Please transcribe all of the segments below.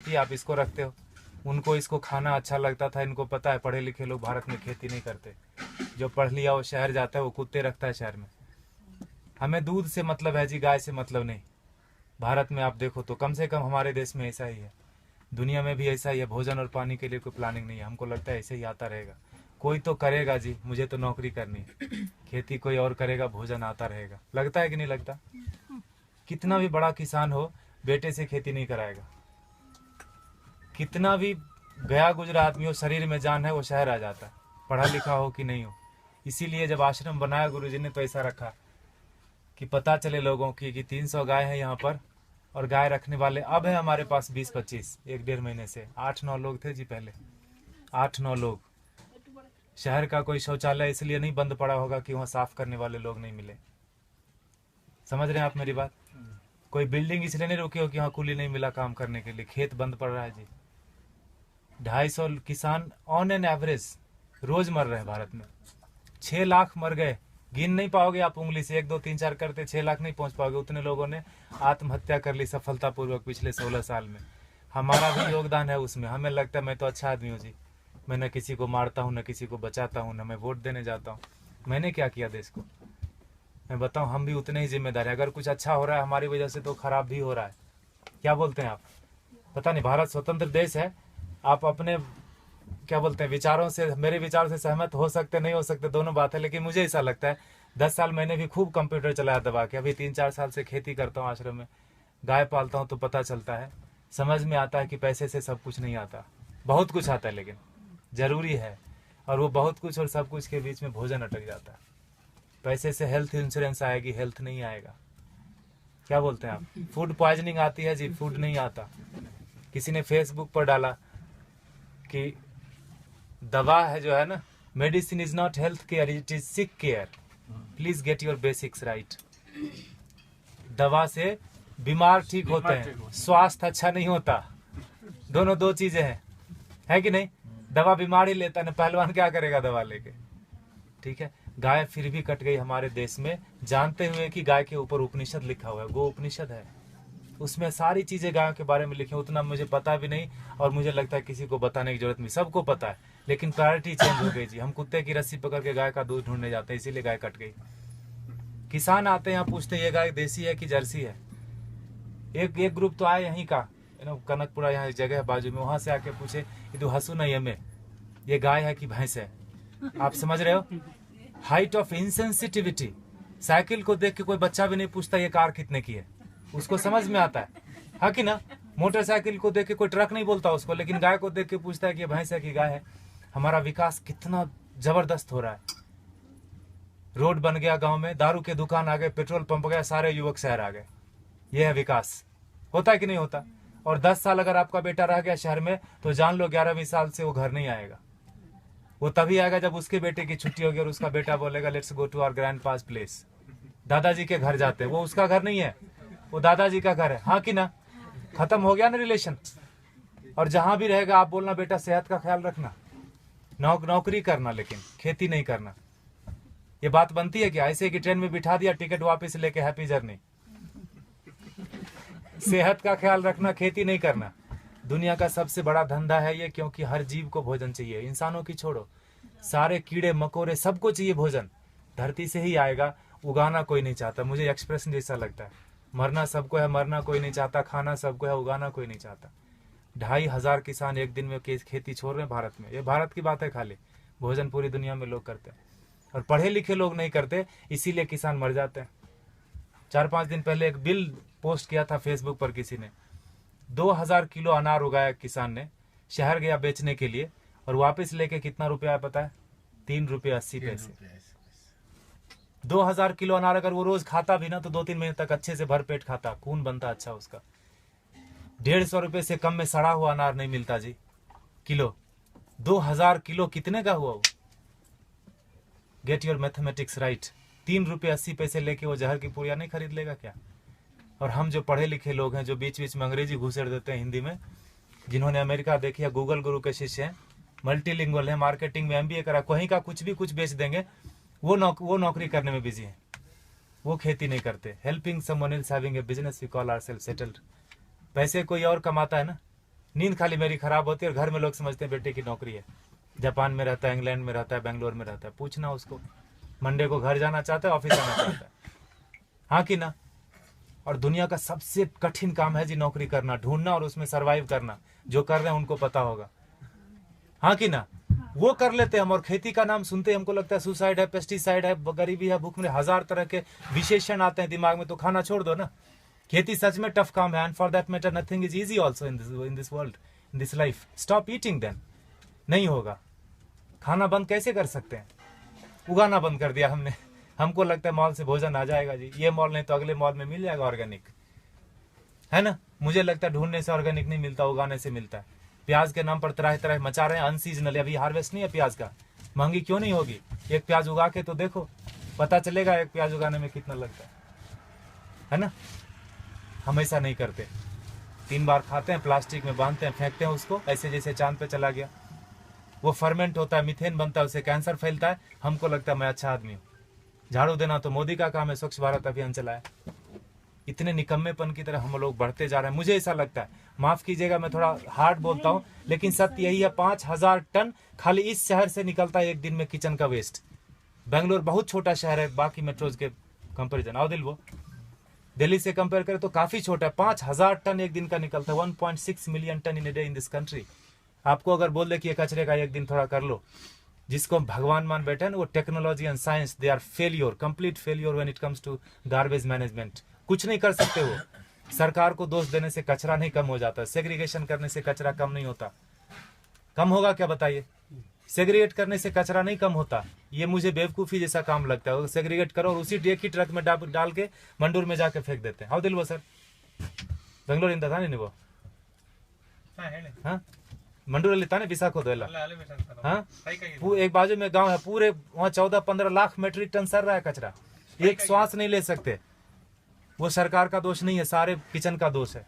खेती, आप इसको रखते हो। उनको इसको खाना अच्छा लगता था, इनको पता है पढ़े लिखे लोग भारत में खेती नहीं करते। जो पढ़ लिया वो शहर जाता है, वो कुत्ते रखता है शहर में। हमें दूध से मतलब है जी, गाय से मतलब नहीं। भारत में आप देखो तो कम से कम हमारे देश में ऐसा ही है, दुनिया में भी ऐसा ही है। भोजन और पानी के लिए कोई प्लानिंग नहीं है। हमको लगता है ऐसे ही आता रहेगा। कोई तो करेगा जी, मुझे तो नौकरी करनी है, खेती कोई और करेगा, भोजन आता रहेगा। लगता है कि नहीं लगता? कितना भी बड़ा किसान हो, बेटे से खेती नहीं कराएगा। कितना भी गया गुजरा आदमी हो, शरीर में जान है, वो शहर आ जाता है, पढ़ा लिखा हो कि नहीं हो। इसीलिए जब आश्रम बनाया गुरुजी ने तो ऐसा रखा कि पता चले लोगों की कि 300 गाय है यहाँ पर, और गाय रखने वाले अब है हमारे पास 20-25, 1-1.5 महीने से 8-9 लोग थे जी पहले, 8-9 लोग। शहर का कोई शौचालय इसलिए नहीं बंद पड़ा होगा कि वहाँ साफ करने वाले लोग नहीं मिले। समझ रहे हैं आप मेरी बात? कोई बिल्डिंग इसलिए नहीं रुकी हो कि वहाँ कुली नहीं मिला काम करने के लिए। खेत बंद पड़ रहा है जी। 250 किसान ऑन एन एवरेज रोज मर रहे हैं भारत में। 6 लाख मर गए, गिन नहीं पाओगे आप उंगली से, 1 2 3 4 करते 6 लाख नहीं पहुंच पाओगे। उतने लोगों ने आत्महत्या कर ली सफलतापूर्वक पिछले 16 साल में। हमारा भी योगदान है उसमें। हमें लगता है मैं तो अच्छा आदमी हूँ जी, मैं न किसी को मारता हूँ, न किसी को बचाता हूँ, न मैं वोट देने जाता हूँ। मैंने क्या किया देश को? मैं बताऊँ, हम भी उतने ही जिम्मेदार हैं। अगर कुछ अच्छा हो रहा है हमारी वजह से तो खराब भी हो रहा है। क्या बोलते हैं आप? पता नहीं, भारत स्वतंत्र देश है, आप अपने क्या बोलते हैं विचारों से, मेरे विचारों से सहमत हो सकते नहीं हो सकते, दोनों बात है। लेकिन मुझे ऐसा लगता है, 10 साल मैंने भी खूब कंप्यूटर चलाया दबा के। अभी 3-4 साल से खेती करता हूँ आश्रम में, गाय पालता हूँ, तो पता चलता है, समझ में आता है कि पैसे से सब कुछ नहीं आता। बहुत कुछ आता है लेकिन जरूरी है, और वो बहुत कुछ और सब कुछ के बीच में भोजन अटक जाता है। पैसे से हेल्थ इंश्योरेंस आएगी, हेल्थ नहीं आएगा। क्या बोलते हैं आप? फूड पॉइजनिंग आती है जी, फूड नहीं आता। किसी ने फेसबुक पर डाला कि दवा है जो है ना, medicine is not health care, it is sick care, please get your basics right. दवा से बीमार ठीक होते हैं, स्वास्थ्य अच्छा नहीं होता। दोनों दो चीजें हैं, है कि नहीं? दवा बीमार ही लेता है, पहलवान क्या करेगा दवा लेके? ठीक है, गाय फिर भी कट गई हमारे देश में, जानते हुए कि गाय के ऊपर उपनिषद लिखा हुआ है, गो उपनिषद है, उसमें सारी चीजें गायों के बारे में लिखी। उतना मुझे पता भी नहीं, और मुझे लगता है किसी को बताने की जरूरत नहीं, सबको पता है। लेकिन प्रायोरिटी चेंज हो गई जी। हम कुत्ते की रस्सी पकड़ के गाय का दूध ढूंढने जाते हैं, इसीलिए गाय कट गई। किसान आते हैं यहाँ, पूछते हैं ये गाय देसी है कि जर्सी है। एक ग्रुप तो आए यहीं का, कनकपुरा यहाँ एक जगह है बाजू में, वहां से आके पूछे ये तो हसू नहीं हमें, ये गाय है कि भैंस है? आप समझ रहे हो? Height of insensitivity. साइकिल को देख के कोई बच्चा भी नहीं पूछता ये कार कितने की है, उसको समझ में आता है कि ना? मोटरसाइकिल को देख के कोई ट्रक नहीं बोलता उसको, लेकिन गाय को देख के पूछता है कि ये भैंस है कि गाय है। हमारा विकास कितना जबरदस्त हो रहा है। रोड बन गया गांव में, दारू के दुकान आ गए, पेट्रोल पंप गया, सारे युवक शहर आ गए। यह है विकास। होता है कि नहीं होता? और 10 साल अगर आपका बेटा रह गया शहर में, तो जान लो 11वीं साल से वो घर नहीं आएगा। वो तभी आएगा जब उसके बेटे की छुट्टी होगी और उसका बेटा बोलेगा let's go to our grandpa's place. दादाजी के घर जाते हैं, वो उसका घर नहीं है, वो दादाजी का घर है। हाँ कि ना? खत्म हो गया ना रिलेशन। और जहां भी रहेगा आप बोलना बेटा सेहत का ख्याल रखना, नौकरी करना, लेकिन खेती नहीं करना। ये बात बनती है क्या? ऐसे कि ट्रेन में बिठा दिया, टिकट वापस लेके हैप्पी जर्नी। सेहत का ख्याल रखना, खेती नहीं करना। दुनिया का सबसे बड़ा धंधा है ये, क्योंकि हर जीव को भोजन चाहिए। इंसानों की छोड़ो, सारे कीड़े मकोड़े सबको चाहिए भोजन। धरती से ही आएगा, उगाना कोई नहीं चाहता। मुझे एक्सप्रेशन जैसा लगता है, मरना सबको है, मरना कोई नहीं चाहता, खाना सबको है, उगाना कोई नहीं चाहता। 2,500 किसान एक दिन में खेती छोड़ रहे हैं भारत में। ये भारत की बात है खाली, भोजन पूरी दुनिया में लोग करते हैं, और पढ़े लिखे लोग नहीं करते, इसीलिए किसान मर जाते हैं। 4-5 दिन पहले एक बिल पोस्ट किया था फेसबुक पर किसी ने, 2000 किलो अनार उगाया किसान ने, शहर गया बेचने के लिए, और वापस लेके कितना रुपया है पता है? 3 रुपये 80 पैसे। 2000 किलो अनार अगर वो रोज खाता भी ना, तो 2-3 महीने तक अच्छे से भर पेट खाता, खून बनता अच्छा उसका। 150 रुपये से कम में सड़ा हुआ अनार नहीं मिलता जी किलो। 2000 किलो कितने का हुआ वो? Get your mathematics right. 3 रुपये 80 पैसे लेके वो जहर की पुड़िया नहीं खरीद लेगा क्या? और हम जो पढ़े लिखे लोग हैं, जो बीच बीच में अंग्रेजी घुसेड़ देते हैं हिंदी में, जिन्होंने अमेरिका देखी है, गूगल गुरु के शिष्य हैं, मल्टीलिंगुअल है, मार्केटिंग में MBA करा, कहीं का कुछ भी कुछ बेच देंगे, वो नौकरी करने में बिजी है, वो खेती नहीं करते। Helping someone else having a business we call ourselves settled. पैसे कोई और कमाता है ना, नींद खाली मेरी खराब होती है और घर में लोग समझते हैं बेटे की नौकरी है, जापान में रहता है, इंग्लैंड में रहता है, बेंगलोर में रहता है। पूछना उसको, मंडे को घर जाना चाहता है, ऑफिस आना चाहता है, हाँ कि ना। और दुनिया का सबसे कठिन काम है जी नौकरी करना, ढूंढना और उसमें सरवाइव करना। जो कर रहे हैं उनको पता होगा, हाँ कि ना। वो कर लेते हैं हम, और खेती का नाम सुनते हमको लगता है सुसाइड है, पेस्टिसाइड है, गरीबी है, भूख में, हजार तरह के विशेषण आते हैं दिमाग में, तो खाना छोड़ दो ना। खेती सच में टफ काम है, and for that matter nothing is easy also in this world, in this life. Stop eating then, नहीं होगा। खाना बंद कैसे कर सकते हैं? उगाना बंद कर दिया हमने। हमको लगता है मॉल से भोजन आ जाएगा जी, ये मॉल नहीं तो अगले मॉल में मिल जाएगा ऑर्गेनिक, है ना। मुझे लगता है ढूंढने से ऑर्गेनिक नहीं मिलता, उगाने से मिलता है। प्याज के नाम पर तरह तरह मचा रहे हैं, अनसीजनल, अभी हार्वेस्ट नहीं है प्याज का। महंगी क्यों नहीं होगी? एक प्याज उगा के तो देखो, पता चलेगा एक प्याज उगाने में कितना लगता है ना। हम ऐसा नहीं करते, 3 बार खाते हैं, प्लास्टिक में बांधते हैं, फेंकते हैं उसको, ऐसे जैसे चांद पे चला गया। वो फर्मेंट होता है, मीथेन बनता है, उससे कैंसर फैलता है। हमको लगता है मैं अच्छा आदमी हूँ। झाड़ू देना तो मोदी का काम है, स्वच्छ भारत अभियान चलाया। इतने निकम्मेपन की तरह हम लोग बढ़ते जा रहे हैं। मुझे ऐसा लगता है, माफ कीजिएगा मैं थोड़ा हार्ड बोलता हूँ, लेकिन सत्य यही है, 5000 टन खाली इस शहर से निकलता है एक दिन में किचन का वेस्ट। बेंगलोर बहुत छोटा शहर है बाकी मेट्रोज के कंपेरिजन, आओ दिल, वो दिल्ली से कंपेयर करें तो काफी छोटा है। 5000 टन एक दिन का निकलता है, 1.6 million ton in a day in this country. आपको अगर बोल दे कि ये कचरे का एक दिन थोड़ा कर लो, जिसको भगवान मान बैठे हैं ना, वो technology and science, they are failure, complete failure when it comes to garbage management. कुछ नहीं कर सकते वो। सरकार को दोष देने से कचरा नहीं कम हो जाता, सेग्रीगेशन करने से कचरा कम नहीं होता। कम होगा क्या बताइए? सेग्रीगेट करने से कचरा नहीं कम होता। ये मुझे बेवकूफ़ी जैसा काम लगता है। सेग्रीगेट करो और उसी एक ही ट्रक में डाल के मंडूर में जाके फेंक देते हैं। हाँ दिल वो सर, बेंगलोर इंदा था नहीं वो, हाँ मंडूर लेता नहीं विशाखो दो, हाँ एक बाजू में गांव है, पूरे वहाँ 14-15 लाख मेट्रिक टन सर रहा है कचरा, एक श्वास नहीं ले सकते। वो सरकार का दोष नहीं है, सारे किचन का दोष है।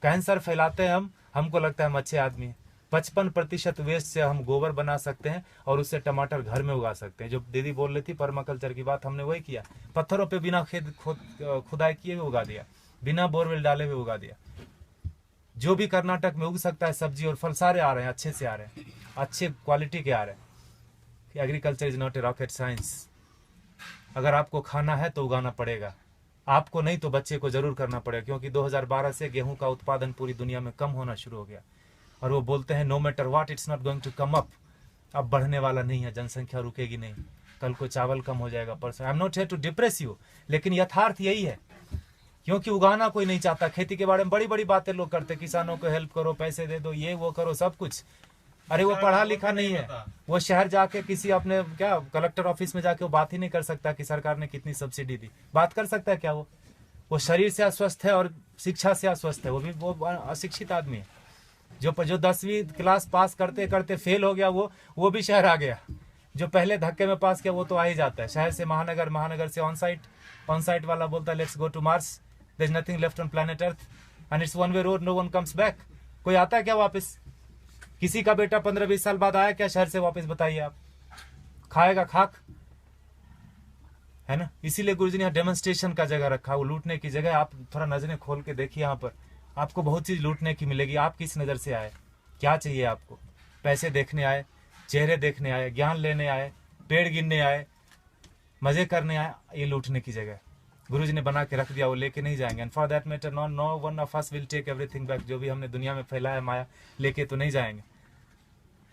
कैंसर फैलाते हैं हम, हमको लगता है हम अच्छे आदमी हैं। 55% वेस्ट से हम गोबर बना सकते हैं और उससे टमाटर घर में उगा सकते हैं। जो दीदी बोल रही थी पर्माकल्चर की बात, हमने वही किया। पत्थरों पे बिना खुदाई किए हुए उगा दिया, बिना बोरवेल डाले हुए उगा दिया। जो भी कर्नाटक में उग सकता है सब्जी और फल, सारे आ रहे हैं, अच्छे से आ रहे हैं, अच्छे क्वालिटी के आ रहे हैं। Agriculture is not a rocket science. अगर आपको खाना है तो उगाना पड़ेगा, आपको नहीं तो बच्चे को जरूर करना पड़ेगा। क्योंकि 2012 से गेहूं का उत्पादन पूरी दुनिया में कम होना शुरू हो गया, और वो बोलते हैं no matter what it's not going to come up. अब बढ़ने वाला नहीं है, जनसंख्या रुकेगी नहीं। कल को चावल कम हो जाएगा, परसों। I am not here to depress you, लेकिन यथार्थ यही है। क्योंकि उगाना कोई नहीं चाहता। खेती के बारे में बड़ी बड़ी बातें लोग करते, किसानों को हेल्प करो, पैसे दे दो, ये वो करो, सब कुछ। अरे वो पढ़ा लिखा नहीं है, वो शहर जाके किसी अपने क्या कलेक्टर ऑफिस में जाके वो बात ही नहीं कर सकता कि सरकार ने कितनी सब्सिडी दी। बात कर सकता है क्या? वो शरीर से अस्वस्थ है और शिक्षा से अस्वस्थ है। वो अशिक्षित आदमी है। जो 10वीं क्लास पास करते करते फेल हो गया, वो भी शहर आ गया। जो पहले धक्के में पास किया वो तो आ ही जाता है। शहर से महानगर, महानगर से ऑन साइट वाला बोलता है let's go to Mars, there is nothing left on planet earth and it's one way road, no one comes back. कोई आता है क्या वापस? किसी का बेटा 15-20 साल बाद आया क्या शहर से वापस? बताइए आप। खाएगा खाक, है ना। इसीलिए गुरुजी ने यहाँ डेमोन्स्ट्रेशन का जगह रखा, वो लूटने की जगह। आप थोड़ा नजरें खोल के देखिए, यहाँ पर आपको बहुत चीज लूटने की मिलेगी। आप किस नजर से आए, क्या चाहिए आपको? पैसे देखने आए, चेहरे देखने आए, ज्ञान लेने आए, पेड़ गिनने आए, मजे करने आए? ये लूटने की जगह गुरुजी ने बना के रख दिया, वो लेके नहीं जाएंगे। And for that matter no one of us will take everything back. जो भी हमने दुनिया में फैलाया माया, लेके तो नहीं जाएंगे।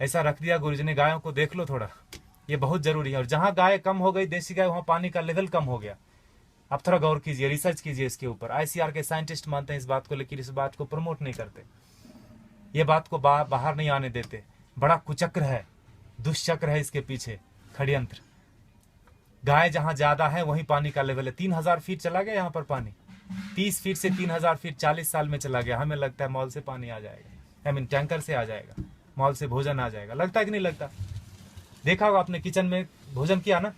ऐसा रख दिया गुरुजी ने। गायों को देख लो थोड़ा, ये बहुत जरूरी है। और जहां गाय कम हो गई, देसी गाय, वहां पानी का लेवल कम हो गया। आप थोड़ा गौर कीजिए, रिसर्च कीजिए इसके ऊपर। ICR के साइंटिस्ट मानते हैं इस बात को, लेकिन इस बात को प्रमोट नहीं करते। ये बात को बाहर नहीं आने देते। बड़ा कुचक्र है, दुष्चक्र है इसके पीछे, षड्यंत्र। गाय जहां ज्यादा है वहीं पानी का लेवल है। 3000 फीट चला गया यहाँ पर पानी, 30 फीट से 3000 फीट 40 साल में चला गया। हमें लगता है मॉल से पानी आ जाएगा, आई मीन टैंकर से आ जाएगा, मॉल से भोजन आ जाएगा। लगता है कि नहीं लगता? देखा होगा आपने, किचन में भोजन किया ना,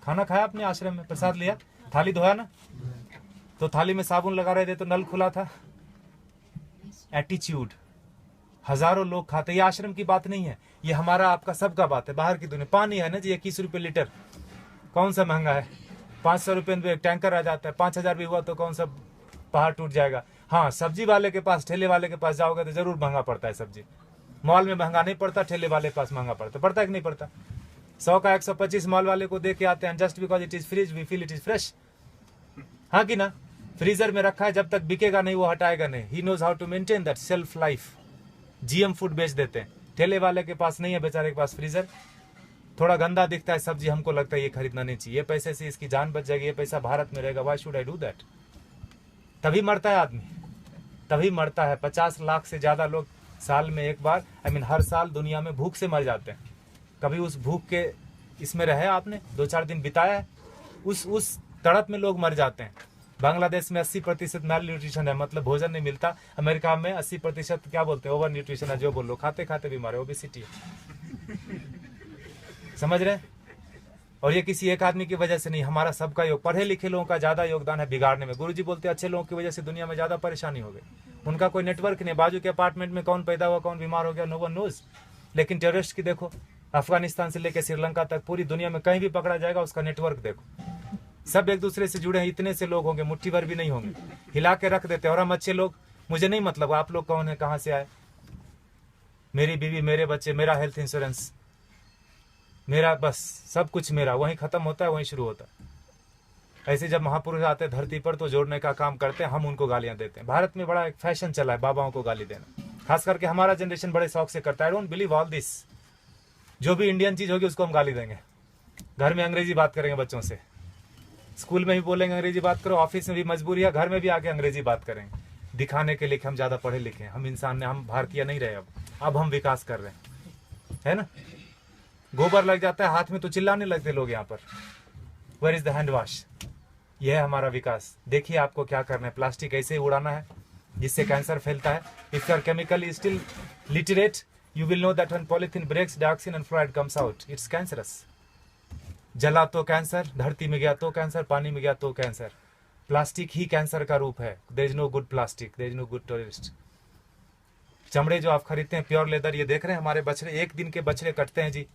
खाना खाया आपने, आश्रम में प्रसाद लिया, थाली धोया ना, तो थाली में साबुन लगा रहे थे तो नल खुला था। एटीट्यूड। हजारों लोग खाते। ये आश्रम की बात नहीं है, ये हमारा आपका सबका बात है। बाहर की दुनिया पानी है ना जी, 21 रुपए लीटर, कौन सा महंगा है? 500 रुपये में एक टैंकर आ जाता है। 5000 भी हुआ तो कौन सा पहाड़ टूट जाएगा? हाँ, सब्जी वाले के पास, ठेले वाले के पास जाओगे तो जरूर महंगा पड़ता है सब्जी। मॉल में महंगा नहीं पड़ता, ठेले वाले के पास महंगा पड़ता है कि नहीं पड़ता? 100 का 125 मॉल वाले को दे के आते हैं, just because it is fridge we feel it is fresh. हाँ कि ना? फ्रीजर में रखा है, जब तक बिकेगा नहीं वो हटाएगा नहीं। He knows how to maintain that shelf life. GM food बेच देते हैं। ठेले वाले के पास नहीं है बेचारे के पास फ्रीजर, थोड़ा गंदा दिखता है सब्जी, हमको लगता है ये खरीदना नहीं चाहिए, ये पैसे से इसकी जान बच जाएगी, ये पैसा भारत में रहेगा, why should I do that? तभी मरता है आदमी, तभी मरता है। 50 लाख से ज्यादा लोग साल में एक बार, हर साल दुनिया में भूख से मर जाते हैं। कभी उस भूख के इसमें रहे आपने, 2-4 दिन बिताया है, उस तड़प में लोग मर जाते हैं। बांग्लादेश में 80% मैल न्यूट्रिशन है, मतलब भोजन नहीं मिलता। अमेरिका में 80% क्या बोलते हैं, ओवर न्यूट्रिशन है, जो बोलो, खाते खाते बीमार है, ओबेसिटी है। समझ रहे हैं? और ये किसी एक आदमी की वजह से नहीं, हमारा सबका योग, पढ़े लिखे लोगों का ज्यादा योगदान है बिगाड़ने में। गुरुजी बोलते हैं अच्छे लोगों की वजह से दुनिया में ज्यादा परेशानी हो गई। उनका कोई नेटवर्क नहीं, बाजू के अपार्टमेंट में कौन पैदा हुआ, कौन बीमार हो गया, नो वन नोज। लेकिन टेररिस्ट की देखो, अफगानिस्तान से लेकर श्रीलंका तक पूरी दुनिया में कहीं भी पकड़ा जाएगा, उसका नेटवर्क देखो, सब एक दूसरे से जुड़े हैं। इतने से लोग होंगे, मुट्ठी भर भी नहीं होंगे, हिला के रख देते हैं। और हम अच्छे लोग, मुझे नहीं मतलब आप लोग कौन है, कहाँ से आए, मेरी बीवी, मेरे बच्चे, मेरा हेल्थ इंश्योरेंस, मेरा बस सब कुछ मेरा, वहीं खत्म होता है, वहीं शुरू होता है। ऐसे जब महापुरुष आते हैं धरती पर तो जोड़ने का काम करते हैं, हम उनको गालियां देते हैं। भारत में बड़ा एक फैशन चला है बाबाओं को गाली देना, खास करके हमारा जनरेशन बड़े शौक से करता है। I don't believe all this. जो भी इंडियन चीज होगी उसको हम गाली देंगे। घर में अंग्रेजी बात करेंगे बच्चों से, स्कूल में भी बोलेंगे अंग्रेजी बात करो, ऑफिस में भी मजबूरी है, घर में भी आके अंग्रेजी बात करेंगे, दिखाने के लिए कि हम ज्यादा पढ़े लिखे हैं, हम इंसान ने, हम भारतीय नहीं रहे। अब हम विकास कर रहे हैं, है ना? गोबर लग जाता है हाथ में तो चिल्लाने लगते लोग यहाँ पर, where is the hand wash? यह है हमारा विकास। देखिए आपको क्या करना है, प्लास्टिक ऐसे ही उड़ाना है जिससे कैंसर फैलता है। If you are chemically still literate, you will know that when polythene breaks, dioxin and fluoride comes out, it's cancerous. जला तो कैंसर, धरती में गया तो कैंसर, पानी में गया तो कैंसर। प्लास्टिक ही कैंसर का रूप है। there is no good plastic, there is no good terrorist। चमड़े जो आप खरीदते हैं प्योर लेदर, ये देख रहे हैं हमारे बछड़े, एक दिन के बछड़े कटते हैं जी।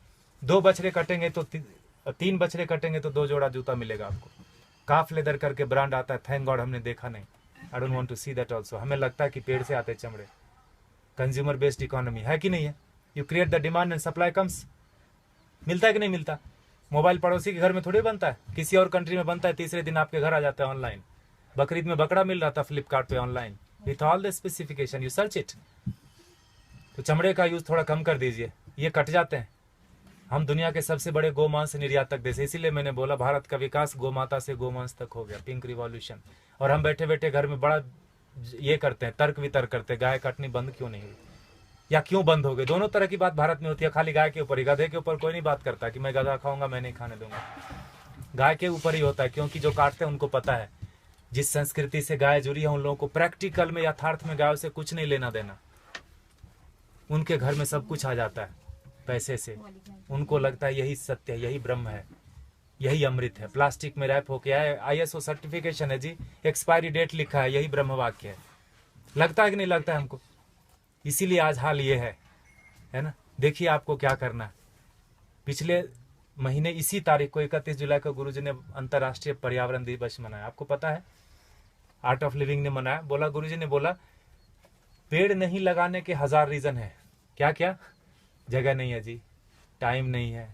2 बछड़े कटेंगे तो 3 बछड़े कटेंगे तो 2 जोड़ा जूता मिलेगा आपको। काफ लेदर करके ब्रांड आता है, थैंक गॉड हमने देखा नहीं। I don't want to see that also. हमें लगता है कि पेड़ से आते चमड़े। कंज्यूमर बेस्ड इकोनॉमी है कि नहीं है? You create the demand and supply comes. मिलता है कि नहीं मिलता? मोबाइल पड़ोसी के घर में थोड़ी बनता है, किसी और कंट्री में बनता है, तीसरे दिन आपके घर आ जाता है ऑनलाइन। बकरीद में बकरा मिल रहा था फ्लिपकार्ट पे online, with all the specification, you search it. तो चमड़े का यूज थोड़ा कम कर दीजिए, ये कट जाते हैं। हम दुनिया के सबसे बड़े गोमांस निर्यातक देश, इसीलिए मैंने बोला भारत का विकास गोमाता से गोमांस तक हो गया, पिंक रिवॉल्यूशन। और हम बैठे बैठे घर में बड़ा ये करते हैं, तर्क वितर्क करते हैं, गाय काटनी बंद क्यों नहीं हुई या क्यों बंद हो गई। दोनों तरह की बात भारत में होती है, खाली गाय के ऊपर ही। गधे के ऊपर कोई नहीं बात करता कि मैं गधा खाऊंगा, मैं नहीं खाने दूंगा। गाय के ऊपर ही होता है, क्योंकि जो काटते हैं उनको पता है जिस संस्कृति से गाय जुड़ी है उन लोगों को प्रैक्टिकल में, यथार्थ में गायों से कुछ नहीं लेना देना। उनके घर में सब कुछ आ जाता है पैसे से, उनको लगता है यही सत्य है, यही ब्रह्म है, यही अमृत है। प्लास्टिक में रैप होके आए, ISO सर्टिफिकेशन है जी, एक्सपायरी डेट लिखा है, यही ब्रह्म वाक्य है। लगता है कि नहीं लगता है हमको? इसीलिए आज हाल ये है ना। देखिए आपको क्या करना है। पिछले महीने इसी तारीख को 31 जुलाई को गुरुजी ने अंतर्राष्ट्रीय पर्यावरण दिवस मनाया। आपको पता है, आर्ट ऑफ लिविंग ने मनाया। बोला, गुरुजी ने बोला पेड़ नहीं लगाने के 1000 रीजन है। क्या क्या? जगह नहीं है जी, टाइम नहीं है,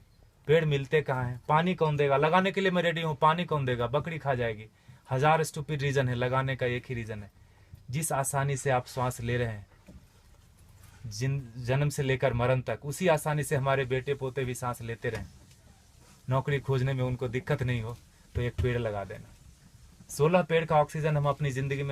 पेड़ मिलते कहाँ हैं, पानी कौन देगा, लगाने के लिए मैं रेडी हूँ, पानी कौन देगा, बकरी खा जाएगी। 1000 स्टूपिड रीजन है, लगाने का एक ही रीजन है। जिस आसानी से आप श्वास ले रहे हैं जन्म से लेकर मरण तक, उसी आसानी से हमारे बेटे पोते भी सांस लेते रहें। नौकरी खोजने में उनको दिक्कत नहीं हो तो एक पेड़ लगा देना। 16 पेड़ का ऑक्सीजन हम अपनी जिंदगी में